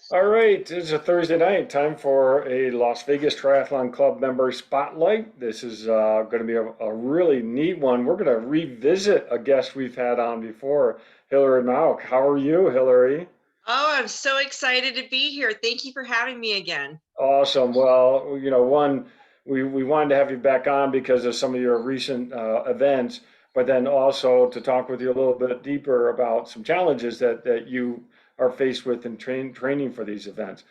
All right, it's a Thursday night. Time for a Las Vegas Triathlon Club member spotlight. This is going to be a really neat one. We're going to revisit a guest we've had on before, Hilary Mauch. How are you, Hilary? Oh, I'm so excited to be here. Thank you for having me again. Awesome. Well, we wanted to have you back on because of some of your recent events, but then also to talk with you a little bit deeper about some challenges that you are faced with in training for these events.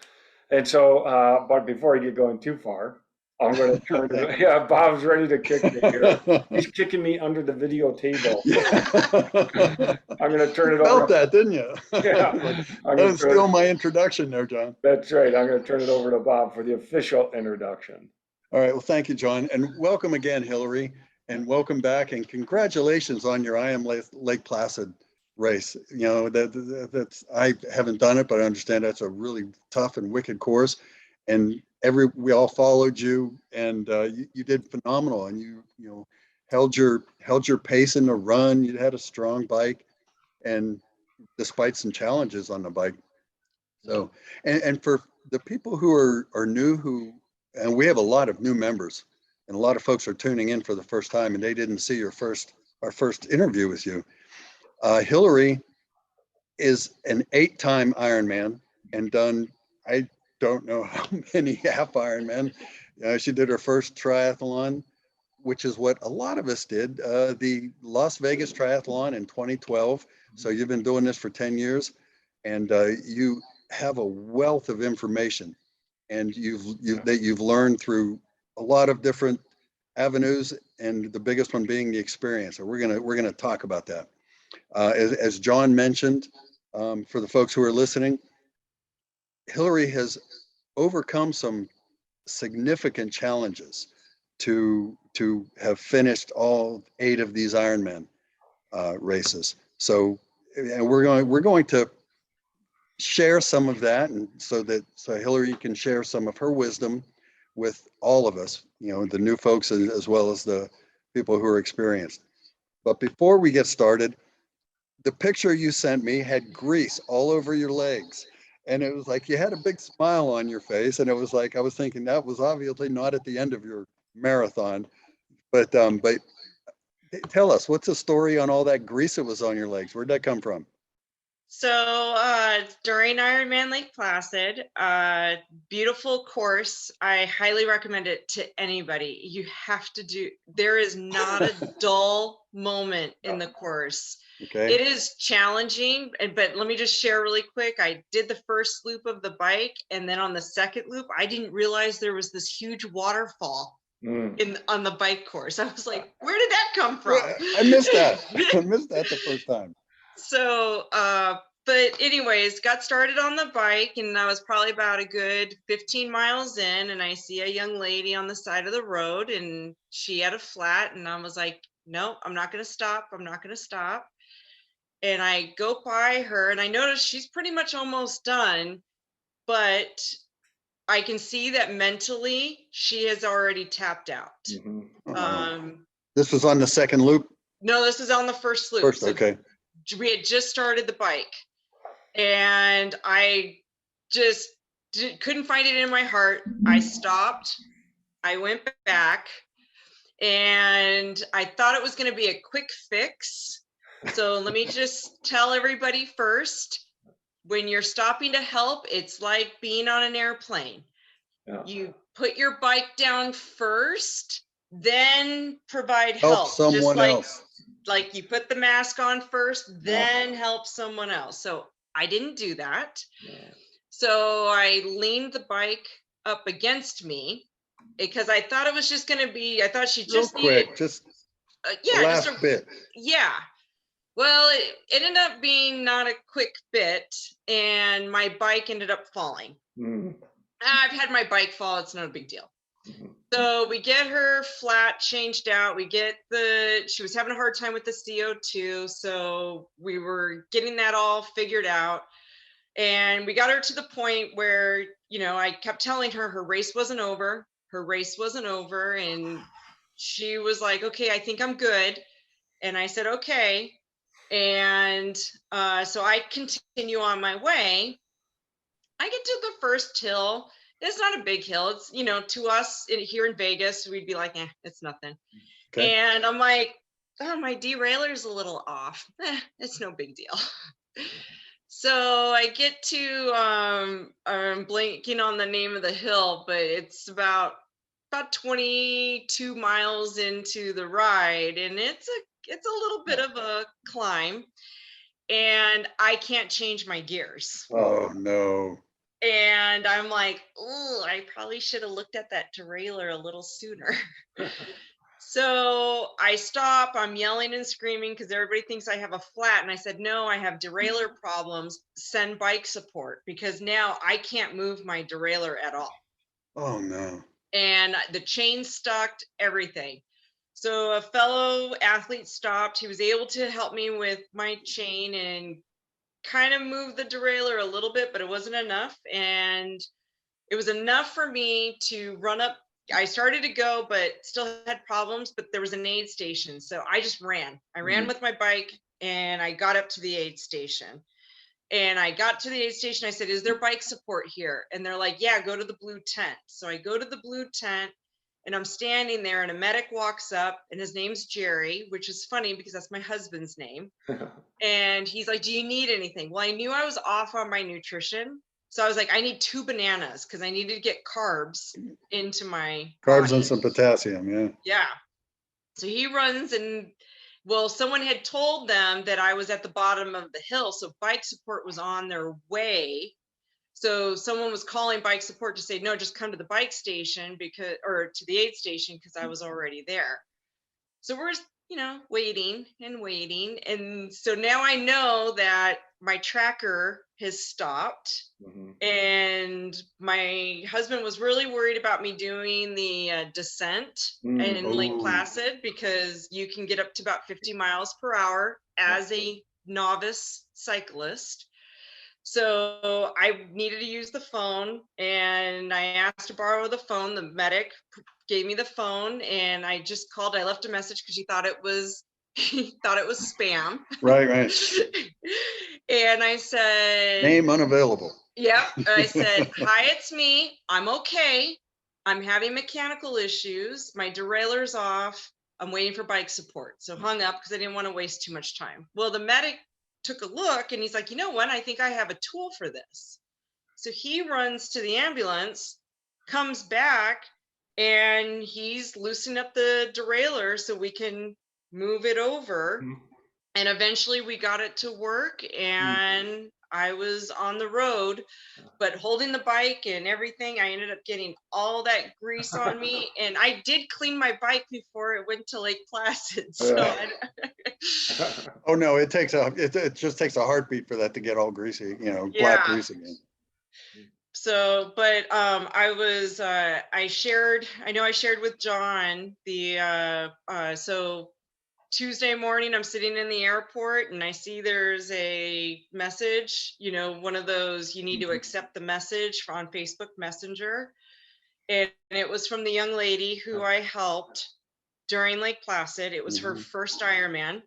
And so, but before I get going too far, I'm going to turn it. Yeah, Bob's ready to kick me here. He's kicking me under the video table. Yeah. I'm going to turn You it over felt to, that, didn't you? yeah, Like, I'm going don't to turn steal it. my introduction there, John. That's right. I'm going to turn it over to Bob for the official introduction. All right. Well, thank you, John. And welcome again, Hilary. And welcome back. And congratulations on your I Am Lake Placid race. You know, that's, I haven't done it, but I understand that's a really tough and wicked course. And we all followed you, and you did phenomenal. And you held your pace in the run. You had a strong bike, and despite some challenges on the bike. So, and for the people who are new, and we have a lot of new members, and a lot of folks are tuning in for the first time, and they didn't see our first interview with you. Hilary is an 8-time Ironman and done, I don't know how many half Ironman. She did her first triathlon, which is what a lot of us did, the Las Vegas Triathlon in 2012. So you've been doing this for 10 years, and you have a wealth of information, and you've learned through a lot of different avenues, and the biggest one being the experience. So we're gonna talk about that. As John mentioned, for the folks who are listening, Hilary has overcome some significant challenges to have finished all 8 of these Ironman races. So, and we're going to share some of that, and so Hilary can share some of her wisdom with all of us, the new folks as well as the people who are experienced. But before we get started, the picture you sent me had grease all over your legs. And it was like you had a big smile on your face. And it was like I was thinking that was obviously not at the end of your marathon. But tell us, what's the story on all that grease that was on your legs? Where'd that come from? During Ironman Lake Placid, beautiful course. I highly recommend it to anybody. There is not a dull moment in the course. Okay. It is challenging, but let me just share really quick. I did the first loop of the bike, and then on the second loop, I didn't realize there was this huge waterfall on the bike course. I was like, where did that come from? I missed that. I missed that the first time. But anyways, got started on the bike, and I was probably about a good 15 miles in, and I see a young lady on the side of the road, and she had a flat, and I was like, no, I'm not going to stop. I'm not going to stop. And I go by her, and I notice she's pretty much almost done, but I can see that mentally she has already tapped out. This was on the second loop? No, this is on the first loop. First, okay. We had just started the bike, and I just couldn't find it in my heart. I stopped. I went back, and I thought it was going to be a quick fix. So let me just tell everybody first, when you're stopping to help, it's like being on an airplane. Yeah. You put your bike down first, then provide help. Someone else. Like you put the mask on first, then help someone else. So I didn't do that. Yeah. So I leaned the bike up against me because I thought it was just going to be, I thought she just needed, just just a bit. Yeah. Well, it ended up being not a quick bit, and my bike ended up falling. I've had my bike fall. It's not a big deal. So we get her flat changed out. She was having a hard time with the CO2. So we were getting that all figured out. And we got her to the point where, I kept telling her race wasn't over. Her race wasn't over. And she was like, okay, I think I'm good. And I said, okay. And so I continue on my way. I get to the first hill. It's not a big hill. It's, to us here in Vegas, we'd be like, it's nothing. Okay. And I'm like, oh, my derailer's a little off. It's no big deal. So I get to, I'm blanking on the name of the hill, but it's about 22 miles into the ride, and it's a little bit of a climb, and I can't change my gears. Oh no. And I'm like, oh, I probably should have looked at that derailleur a little sooner. So I stop, I'm yelling and screaming because everybody thinks I have a flat. And I said, no, I have derailleur problems. Send bike support, because now I can't move my derailleur at all. Oh no. And the chain stuck, everything. So a fellow athlete stopped. He was able to help me with my chain and kind of move the derailleur a little bit, but it wasn't enough. And it was enough for me to run up. I started to go, but still had problems, but there was an aid station. So I just ran. I ran with my bike, and I got up to the aid station. And I got to the aid station. I said, is there bike support here? And they're like, yeah, go to the blue tent. So I go to the blue tent, and I'm standing there, and a medic walks up, and his name's Jerry, which is funny because that's my husband's name. And he's like, do you need anything? Well, I knew I was off on my nutrition. So I was like, I need 2 bananas because I needed to get carbs into my Carbs body. and some potassium. Yeah. Yeah. So he runs, and well, someone had told them that I was at the bottom of the hill. So bike support was on their way. So someone was calling bike support to say, no, just come to the bike station or to the aid station, because I was already there. So we're, waiting and waiting. And so now I know that my tracker has stopped. And my husband was really worried about me doing the descent in Lake Placid, because you can get up to about 50 miles per hour as a novice cyclist. So I needed to use the phone, and I asked to borrow the phone. The medic gave me the phone, and I just called. I left a message because he thought it was spam. Right. And I said, Name unavailable. Yep. I said, hi, it's me. I'm okay. I'm having mechanical issues. My derailleur's off. I'm waiting for bike support. So hung up because I didn't want to waste too much time. Well, the medic took a look, and he's like, you know what? I think I have a tool for this. So he runs to the ambulance, comes back, and he's loosening up the derailleur so we can move it over. And eventually we got it to work, and I was on the road, but holding the bike and everything, I ended up getting all that grease on me. And I did clean my bike before it went to Lake Placid. So Oh no, it just takes a heartbeat for that to get all greasy, black Yeah. grease again. So, but I shared with John so Tuesday morning, I'm sitting in the airport, and I see there's a message, one of those, you need to accept the message on Facebook Messenger. And it was from the young lady who I helped during Lake Placid. It was her first Ironman.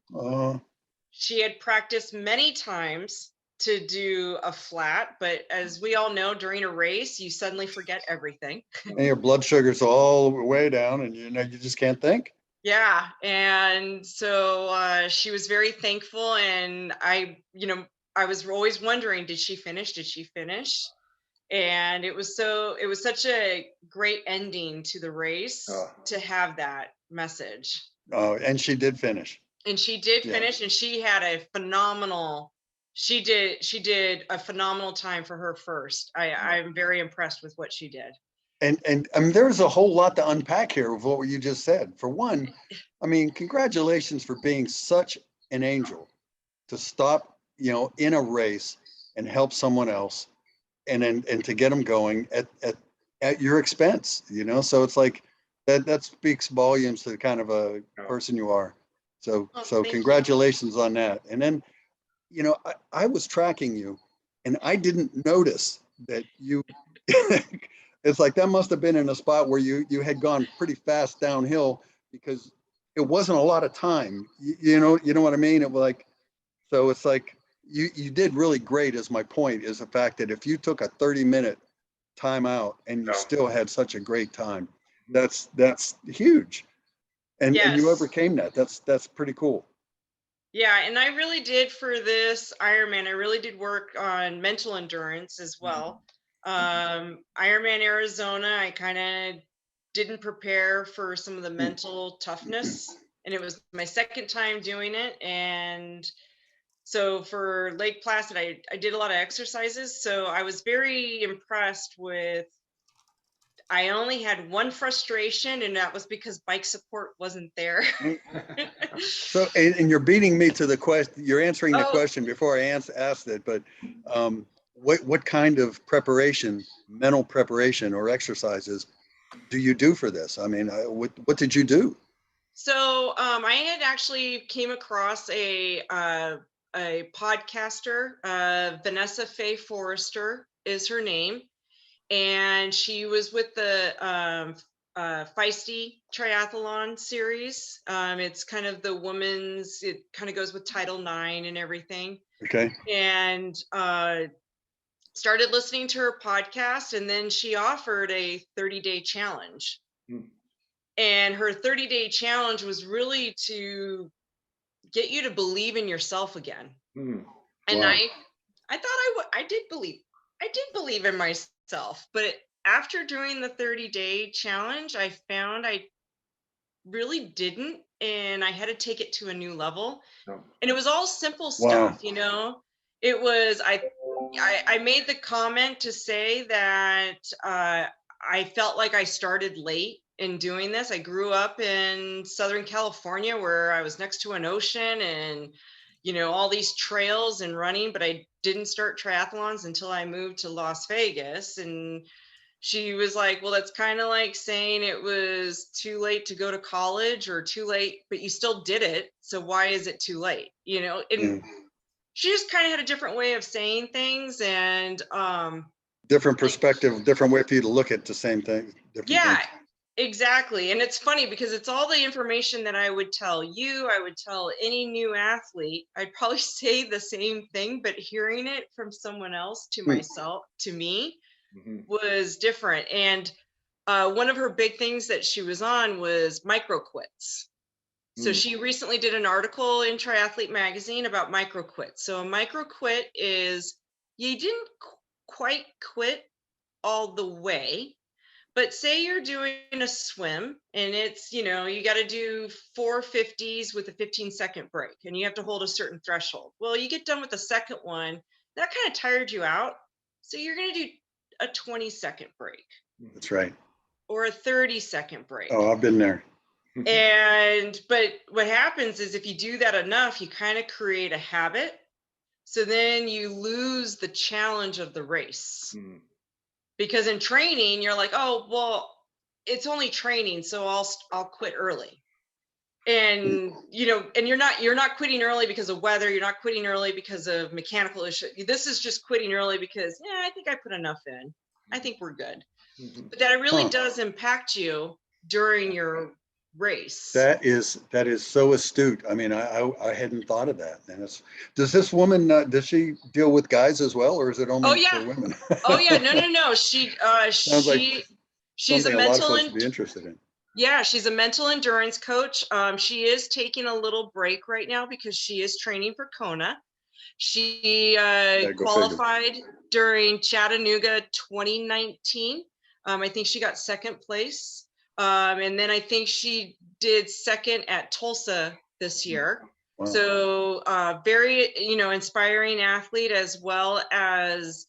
She had practiced many times to do a flat, but as we all know, during a race, you suddenly forget everything. And your blood sugar's all the way down, and you just can't think. Yeah. And so she was very thankful. And I was always wondering, did she finish? And it was such a great ending to the race to have that message. And she did finish. And she did finish, and she had a phenomenal, she did a phenomenal time for her first. I'm very impressed with what she did. And I mean, there's a whole lot to unpack here of what you just said. For one, I mean, congratulations for being such an angel to stop, in a race and help someone else, and to get them going at your expense, So it's like that speaks volumes to the kind of a person you are. So congratulations on that. And then, I was tracking you, and I didn't notice that you. It's like that must have been in a spot where you had gone pretty fast downhill, because it wasn't a lot of time. You know what I mean? It was like, so it's like you did really great. Is my point, is the fact that if you took a 30-minute time out and you still had such a great time, that's huge. And you Yes. overcame that. That's pretty cool. Yeah, and I really did for this Ironman. I really did work on mental endurance as well. Ironman Arizona, I kind of didn't prepare for some of the mental toughness, and it was my second time doing it. And so for Lake Placid, I did a lot of exercises. So I was very impressed with. I only had one frustration, and that was because bike support wasn't there. So, and you're beating me to the question. You're answering the Oh, question before I asked it. But what kind of preparation, mental preparation, or exercises do you do for this? I mean, what did you do? so I had actually came across a podcaster, Vanessa Faye Forrester is her name, and she was with the Feisty Triathlon series. It's kind of the women's. It kind of goes with Title IX and everything. Okay. And started listening to her podcast, and then she offered a 30-day challenge. And her 30-day challenge was really to get you to believe in yourself again. And Wow. I thought I did believe in myself, but after doing the 30-day challenge, I found I really didn't, and I had to take it to a new level. And it was all simple stuff, you know. It was I made the comment to say that I felt like I started late in doing this. I grew up in Southern California where I was next to an ocean and, you know, all these trails and running, but I didn't start triathlons until I moved to Las Vegas. And she was like, well, that's kind of like saying it was too late to go to college or too late, but you still did it. So why is it too late? You know, and she just kind of had a different way of saying things, and different perspective, different way for you to look at the same thing. Yeah, things. Exactly. And it's funny because it's all the information that I would tell you, I would tell any new athlete. I'd probably say the same thing, but hearing it from someone else to myself, to me, was different. And one of her big things that she was on was micro quits. So she recently did an article in Triathlete magazine about micro quits. So a micro quit is you didn't quite quit all the way, but say you're doing a swim and it's, you know, you got to do 450s with a 15-second break and you have to hold a certain threshold. Well, you get done with the second one, that kind of tired you out. So you're going to do a 20-second break. That's right. Or a 30-second break. Oh, I've been there. But what happens is if you do that enough, you kind of create a habit. So then you lose the challenge of the race. Because in training, you're like, oh, well, it's only training, so I'll quit early. And you know, and you're not quitting early because of weather, you're not quitting early because of mechanical issues. This is just quitting early because, yeah, I think I put enough in. I think we're good. But that it really does impact you during your race. That is so astute. I mean, I hadn't thought of that. And does this woman does she deal with guys as well, or is it only for women? No. She's a lot of mental folks would be interested in. Yeah, she's a mental endurance coach. She is taking a little break right now because she is training for Kona. She qualified during Chattanooga 2019. I think she got second place. And then I think she did second at Tulsa this year. Wow. So very, you know, inspiring athlete, as well as,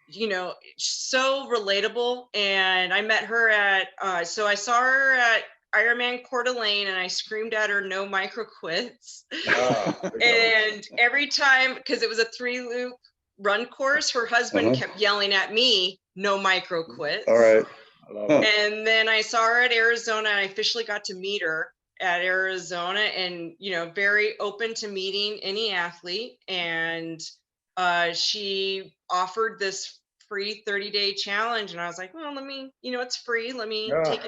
you know, so relatable. And I met her at, so I saw her at Ironman Coeur d'Alene and I screamed at her, no micro quits. And every time, because it was a 3-loop run course, her husband kept yelling at me, no micro quits. All right. And then I saw her at Arizona and I officially got to meet her at Arizona, and, you know, very open to meeting any athlete. And she offered this free 30-day challenge. And I was like, well, let me, you know, it's free. Let me take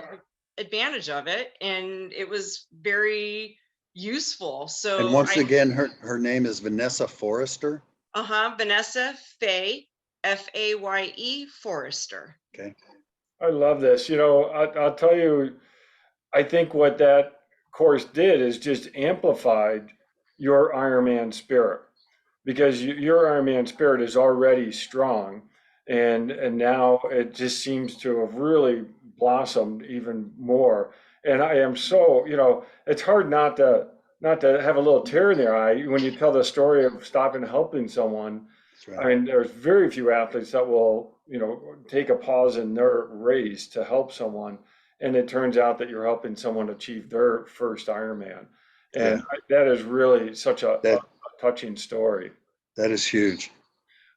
advantage of it. And it was very useful. So and once again, her name is Vanessa Forrester. Vanessa Faye, Faye Forrester. Okay. I love this. I'll tell you, I think what that course did is just amplified your Ironman spirit, because your Ironman spirit is already strong, and now it just seems to have really blossomed even more. And I am so, it's hard not to have a little tear in their eye when you tell the story of stopping helping someone. That's I right. mean, there's very few athletes that will, take a pause in their race to help someone, and it turns out that you're helping someone achieve their first Ironman, and Yeah. that is really such a That touching story. that is huge.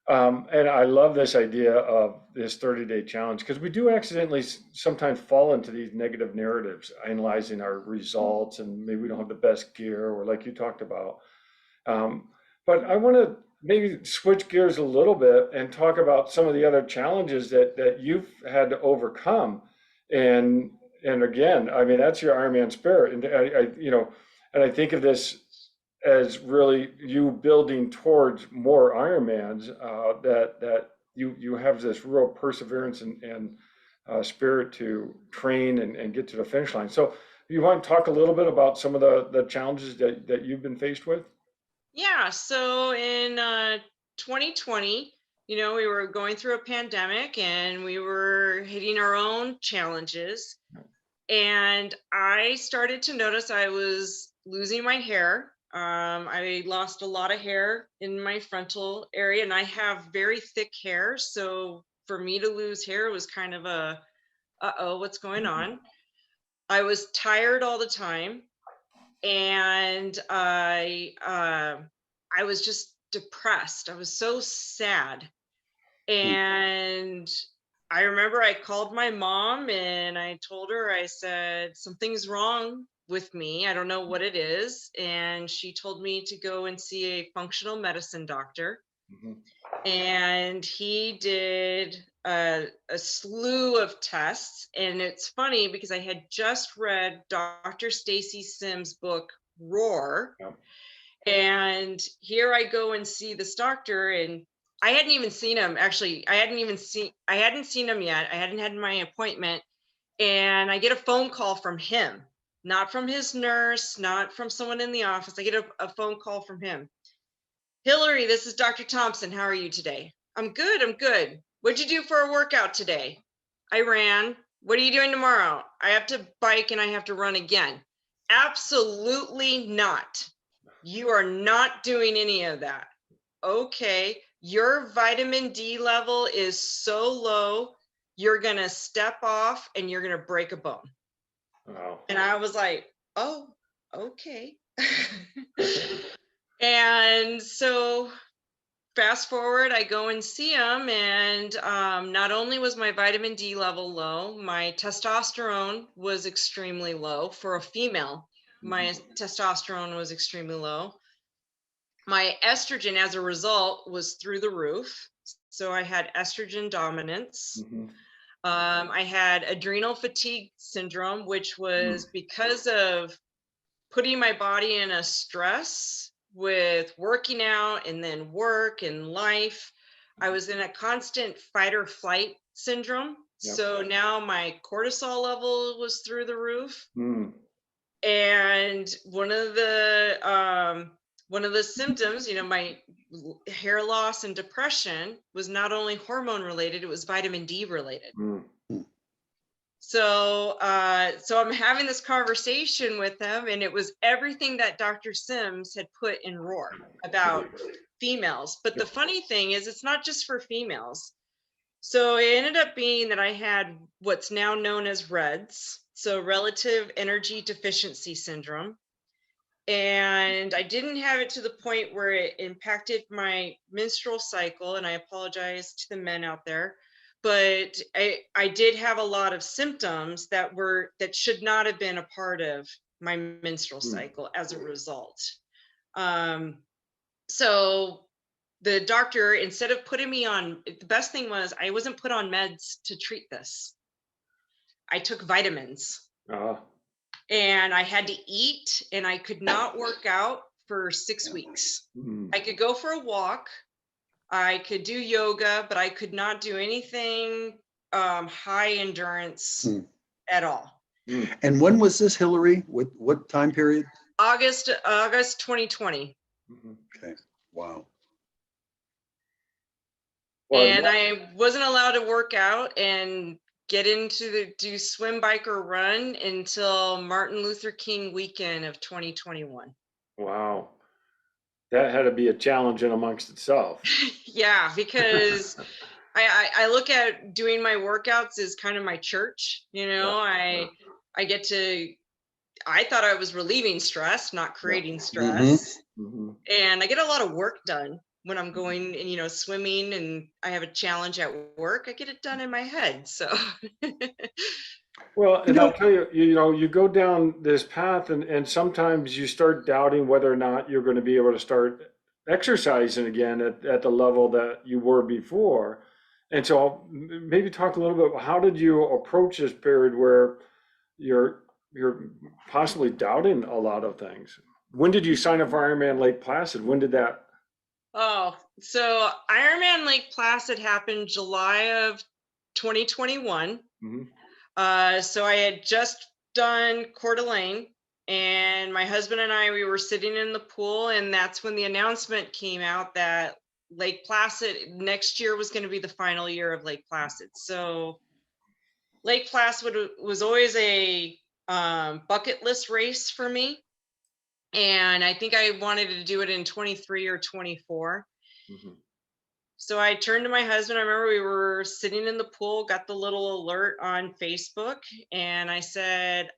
And I love this idea of this 30-day challenge, because we do accidentally sometimes fall into these negative narratives, analyzing our results, and maybe we don't have the best gear, or like you talked about. Um, but I want to maybe switch gears a little bit and talk about some of the other challenges that you've had to overcome. And and again, I mean, that's your Ironman spirit. And and I think of this as really you building towards more Ironmans, that you have this real perseverance and spirit to train and get to the finish line. So you want to talk a little bit about some of the challenges that you've been faced with? Yeah, so in 2020, we were going through a pandemic and we were hitting our own challenges. And I started to notice I was losing my hair. I lost a lot of hair in my frontal area, and I have very thick hair. So for me to lose hair was kind of uh-oh, what's going on? I was tired all the time, and I was just depressed. I was so sad. Hmm. And I remember I called my mom and I told her, I said, something's wrong with me. I don't know what it is. And she told me to go and see a functional medicine doctor. Mhm. And he did a slew of tests. And it's funny because I had just read Dr. Stacy Sims' book, Roar. Yeah. And here I go and see this doctor, and I hadn't even seen him. Actually, I hadn't seen him yet. I hadn't had my appointment. And I get a phone call from him, not from his nurse, not from someone in the office. I get a phone call from him. Hilary, this is Dr. Thompson. How are you today? I'm good. I'm good. What'd you do for a workout today? I ran. What are you doing tomorrow? I have to bike and I have to run again. Absolutely not. You are not doing any of that. Okay. Your vitamin D level is so low, you're going to step off and you're going to break a bone. Wow. And I was like, oh, okay. And so fast forward, I go and see him, and not only was my vitamin D level low, my testosterone was extremely low for a female. My testosterone was extremely low. My estrogen, as a result, was through the roof. So I had estrogen dominance. Mhm. I had adrenal fatigue syndrome, which was because of putting my body in a stress with working out and then work and life. I was in a constant fight or flight syndrome. Yep. So now my cortisol level was through the roof. Mm. And one of the symptoms, my hair loss and depression was not only hormone related, it was vitamin D related. Mm. So I'm having this conversation with them, and it was everything that Dr. Sims had put in Roar about females. But the funny thing is, it's not just for females. So it ended up being that I had what's now known as REDS, so relative energy deficiency syndrome. And I didn't have it to the point where it impacted my menstrual cycle, and I apologize to the men out there, but I did have a lot of symptoms that should not have been a part of my menstrual cycle as a result. So the doctor, instead of putting me on, the best thing was I wasn't put on meds to treat this. I took vitamins. And I had to eat, and I could not work out for 6 weeks. I could go for a walk, I could do yoga, but I could not do anything high endurance at all. And when was this, Hilary? What time period? August 2020. Okay. Wow. And I wasn't allowed to work out and get into do swim, bike, or run until Martin Luther King weekend of 2021. Wow. That had to be a challenge in amongst itself. Yeah, because I look at doing my workouts as kind of my church, you know. I get to, I thought I was relieving stress, not creating stress. And I get a lot of work done when I'm going and, you know, swimming, and I have a challenge at work. I get it done in my head. So well, and I'll tell you, you know, you go down this path and sometimes you start doubting whether or not you're going to be able to start exercising again at the level that you were before. And so maybe talk a little bit, how did you approach this period where you're possibly doubting a lot of things? When did you sign up for Ironman Lake Placid? When did that? Oh, so Ironman Lake Placid happened July of 2021. So I had just done Coeur d'Alene, and my husband and I, we were sitting in the pool, and that's when the announcement came out that Lake Placid next year was going to be the final year of Lake Placid. So Lake Placid was always a bucket list race for me. And I think I wanted to do it in 23 or 24. So I turned to my husband. I remember we were sitting in the pool, got the little alert on Facebook, and I said,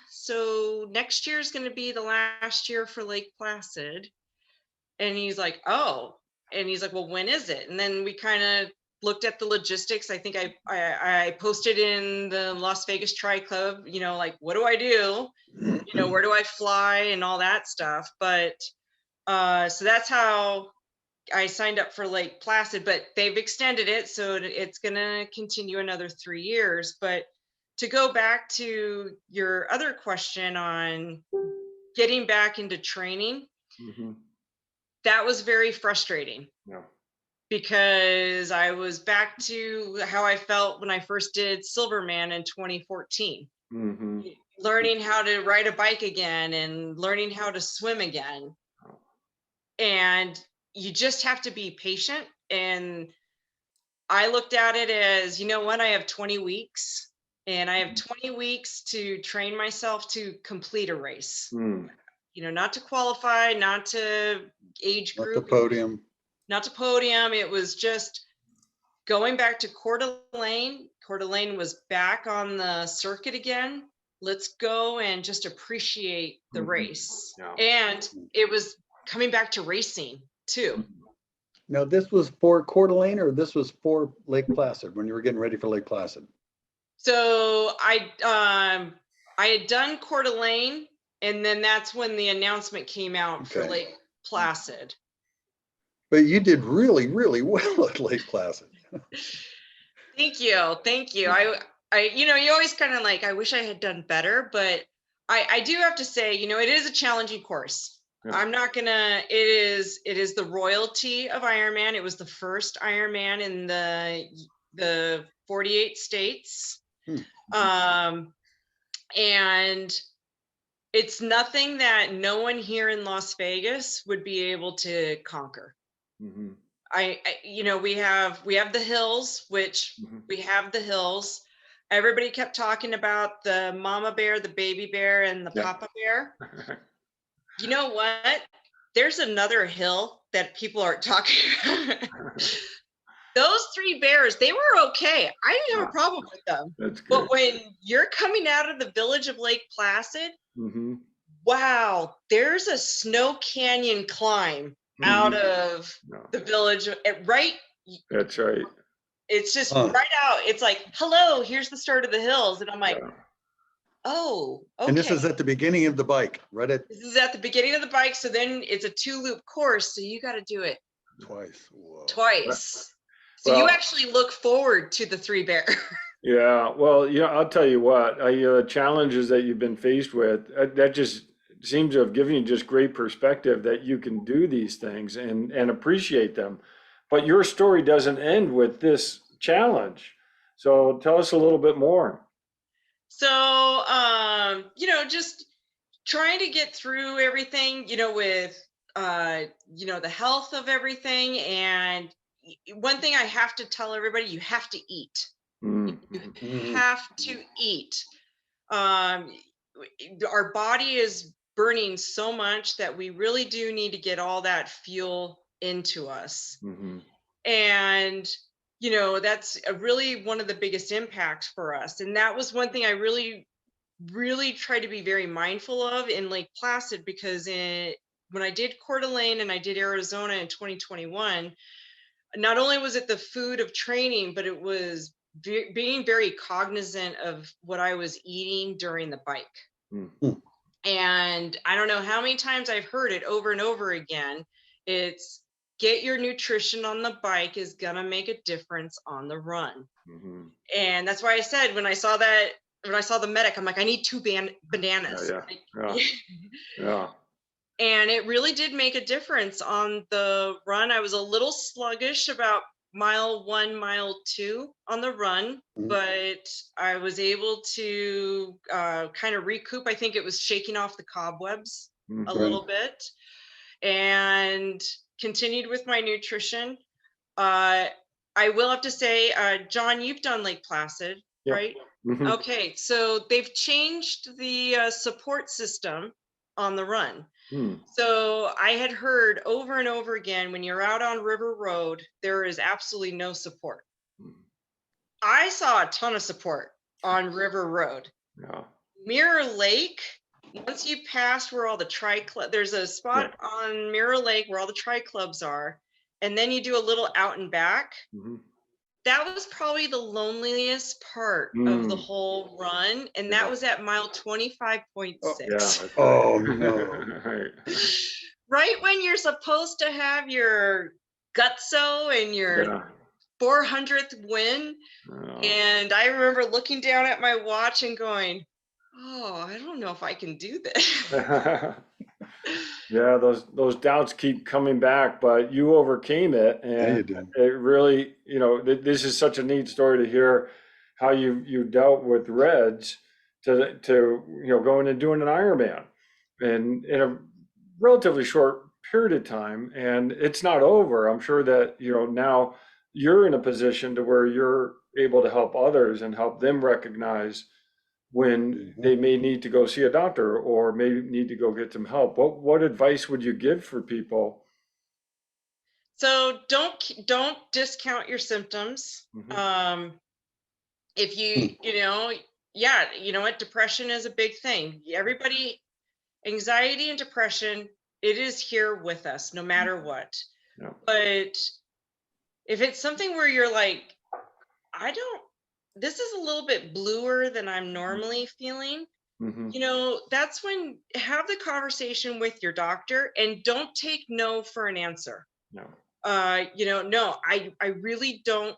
so next year is going to be the last year for Lake Placid. And he's like, oh, and he's like, well, when is it? And then we kind of looked at the logistics. I think I posted in the Las Vegas Tri Club, you know, like, what do I do? You know, where do I fly and all that stuff. But so that's how I signed up for Lake Placid, but they've extended it, so it's going to continue another 3 years. But to go back to your other question on getting back into training, that was very frustrating. Because I was back to how I felt when I first did Silverman in 2014. Learning how to ride a bike again and learning how to swim again. And you just have to be patient. And I looked at it as, you know what, I have 20 weeks and I have 20 weeks to train myself to complete a race. You know, not to qualify, not to age group. Not to podium. Not to podium. It was just going back to Coeur d'Alene. Coeur d'Alene was back on the circuit again. Let's go and just appreciate the race. And it was coming back to racing too. Now, this was for Coeur d'Alene, or this was for Lake Placid when you were getting ready for Lake Placid? So I had done Coeur d'Alene, and then that's when the announcement came out for Lake Placid. But you did really, really well at Lake Placid. Thank you. Thank you. I, you know, you always kind of like, I wish I had done better, but I do have to say, you know, it is a challenging course. I'm not gonna, it is the royalty of Ironman. It was the first Ironman in the 48 states. And it's nothing that no one here in Las Vegas would be able to conquer. I you know, we have the hills, which we have the hills. Everybody kept talking about the mama bear, the baby bear, and the papa bear. You know what? There's another hill that people aren't talking about. Those 3 bears, they were okay. I didn't have a problem with them. But when you're coming out of the village of Lake Placid, wow, there's a snow canyon climb out of the village, right? That's right. It's just right out. It's like, hello, here's the start of the hills. And I'm like, oh, okay. And this is at the beginning of the bike, right? This is at the beginning of the bike. So then it's a 2-loop course. So you got to do it twice. Whoa. Twice. So you actually look forward to the 3 bear. Yeah. Well, yeah, I'll tell you what, challenges that you've been faced with, that just seems to have given you just great perspective that you can do these things and appreciate them. But your story doesn't end with this challenge. So tell us a little bit more. So, just trying to get through everything, with, the health of everything. And one thing I have to tell everybody, you have to eat. You have to eat. Um, our body is burning so much that we really do need to get all that fuel into us. And that's really one of the biggest impacts for us. And that was one thing I really tried to be very mindful of in Lake Placid, because when I did Coeur d'Alene and I did Arizona in 2021, not only was it the food of training, but it was being very cognizant of what I was eating during the bike. And I don't know how many times I've heard it over and over again. It's get your nutrition on the bike is gonna make a difference on the run. And that's why I said when I saw the medic, I'm like, I need 2 bananas. Yeah. And it really did make a difference on the run. I was a little sluggish about mile 1, mile 2 on the run, but I was able to kind of recoup. I think it was shaking off the cobwebs a little bit, and continued with my nutrition. I will have to say, John, you've done Lake Placid, right? Okay, so they've changed the support system on the run. So I had heard over and over again, when you're out on River Road, there is absolutely no support. I saw a ton of support on River Road. Mirror Lake, once you pass where all the tri-club, there's a spot on Mirror Lake where all the tri-clubs are, and then you do a little out and back. That was probably the loneliest part of the whole run, and that was at mile 25.6. Oh no. Right when you're supposed to have your gutso and your 400th win. And I remember looking down at my watch and going, oh, I don't know if I can do this. Yeah, those doubts keep coming back, but you overcame it, and it really, this is such a neat story to hear how you dealt with Reds to going and doing an Ironman, and in a relatively short period of time, and it's not over. I'm sure that now you're in a position to where you're able to help others and help them recognize when they may need to go see a doctor or may need to go get some help. What advice would you give for people? So don't discount your symptoms. If you know what, depression is a big thing. Everybody, anxiety and depression, it is here with us no matter what. But if it's something where you're like, this is a little bit bluer than I'm normally feeling, that's when have the conversation with your doctor, and don't take no for an answer. No, I really don't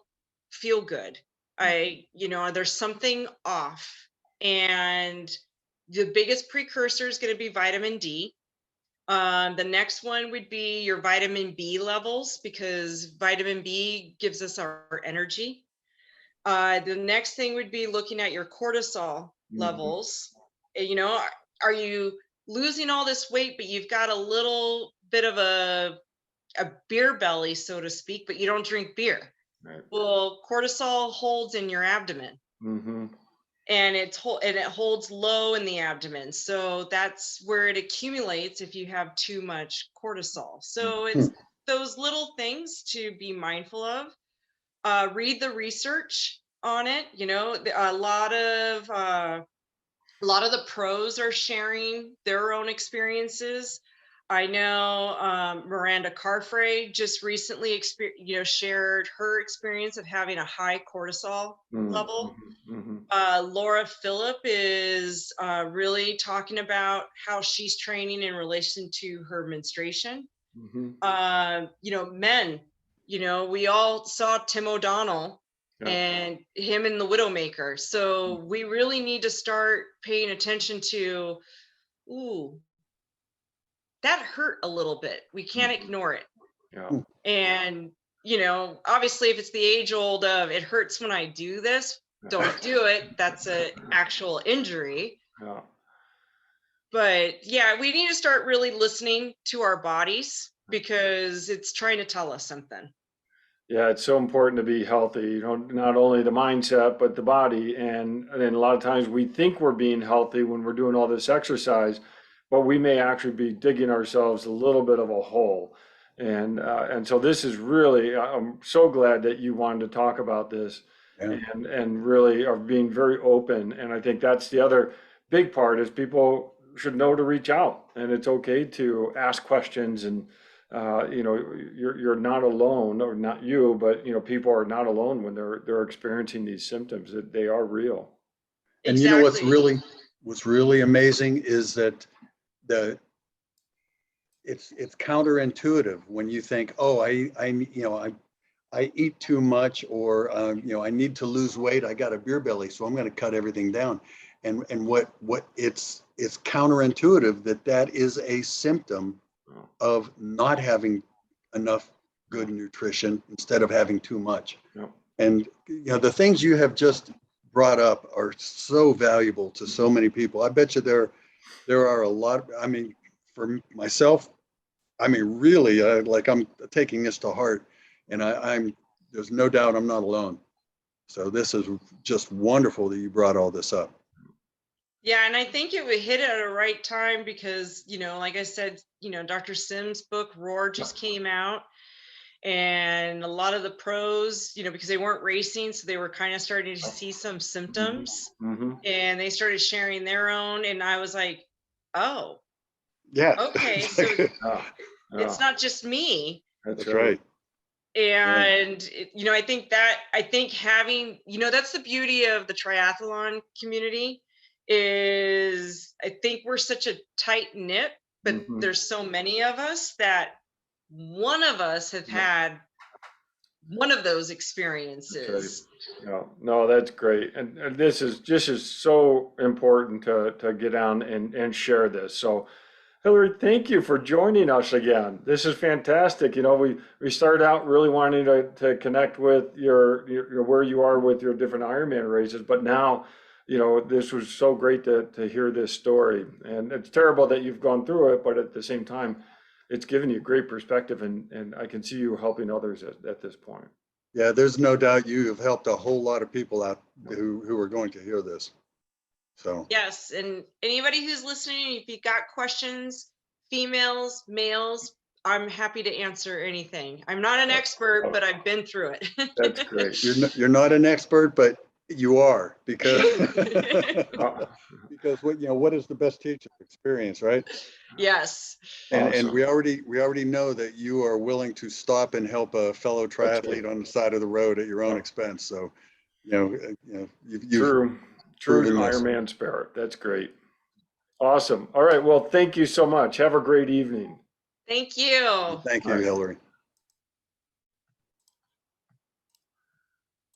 feel good. There's something off. And the biggest precursor is going to be vitamin D. The next one would be your vitamin B levels, because vitamin B gives us our energy. The next thing would be looking at your cortisol levels. Are you losing all this weight, but you've got a little bit of a beer belly, so to speak, but you don't drink beer? Right. Well, cortisol holds in your abdomen. And it holds low in the abdomen. So that's where it accumulates if you have too much cortisol. So it's those little things to be mindful of. Read the research on it. A lot of the pros are sharing their own experiences. I know Miranda Carfrey just recently shared her experience of having a high cortisol level. Laura Phillip is really talking about how she's training in relation to her menstruation. Men, we all saw Tim O'Donnell and him in The Widowmaker. So we really need to start paying attention to, that hurt a little bit. We can't ignore it. And you know, obviously if it's the age old of it hurts when I do this, don't do it. That's an actual injury. Yeah. But yeah, we need to start really listening to our bodies because it's trying to tell us something. Yeah, it's so important to be healthy, you know, not only the mindset, but the body. And then a lot of times we think we're being healthy when we're doing all this exercise, but we may actually be digging ourselves a little bit of a hole. And so this is really, I'm so glad that you wanted to talk about this Yeah. and really are being very open. And I think that's the other big part is people should know to reach out, and it's okay to ask questions. And you know, you're not alone, or not you, but you know, people are not alone when they're experiencing these symptoms. That they are real. And you know Exactly. what's really amazing is that the it's counterintuitive when you think, oh, I you know I eat too much, or you know, I need to lose weight. I got a beer belly, so I'm going to cut everything down. And what it's counterintuitive that is a symptom Oh, of not having enough good nutrition instead of having too much. yeah. And you know, the things you have just brought up are so valuable to so many people. I bet you there are a lot. I mean, for myself, I mean, really, like I'm taking this to heart, and I'm there's no doubt I'm not alone. So this is just wonderful that you brought all this up. Yeah, and I think it would hit at a right time because, you know, like I said, you know, Dr. Sims' book Roar just came out, and a lot of the pros, you know, because they weren't racing, so they were kind of starting to see some symptoms, Mm-hmm. and they started sharing their own, and I was like, oh, Yeah. okay, so Yeah, it's yeah, not just me. that's That's right. right. Right. And you know, I think having, you know, that's the beauty of the triathlon community is I think we're such a tight knit, but Mm-hmm. there's so many of us that one of us have Yeah, had one of those that's right. experiences. Yeah, no, that's great. And this is so important to get on and share this. So Hilary, thank you for joining us again. This is fantastic. You know, we started out really wanting to connect with your where you are with your different Ironman races, but now, you know, this was so great to hear this story. And it's terrible that you've gone through it, but at the same time, it's given you great perspective, and I can see you helping others at this point. Yeah, there's no doubt you have helped a whole lot of people out who are going to hear this. So Yes, and anybody who's listening, if you got questions, females, males, I'm happy to answer anything. I'm not an expert, Oh, but I've been through that's great. you're not an expert, but you are, because it. Uh, because what you know, what is the best teacher? Experience, right? Yes. And awesome. we already know that you are willing to stop and help a fellow That's right. triathlete on the side of the road at your own Oh, expense. So you know you've true proven this. Ironman spirit. That's great. Awesome. All right. Well, thank you so much. Have a great evening. Thank you. Thank All you, right. Hilary.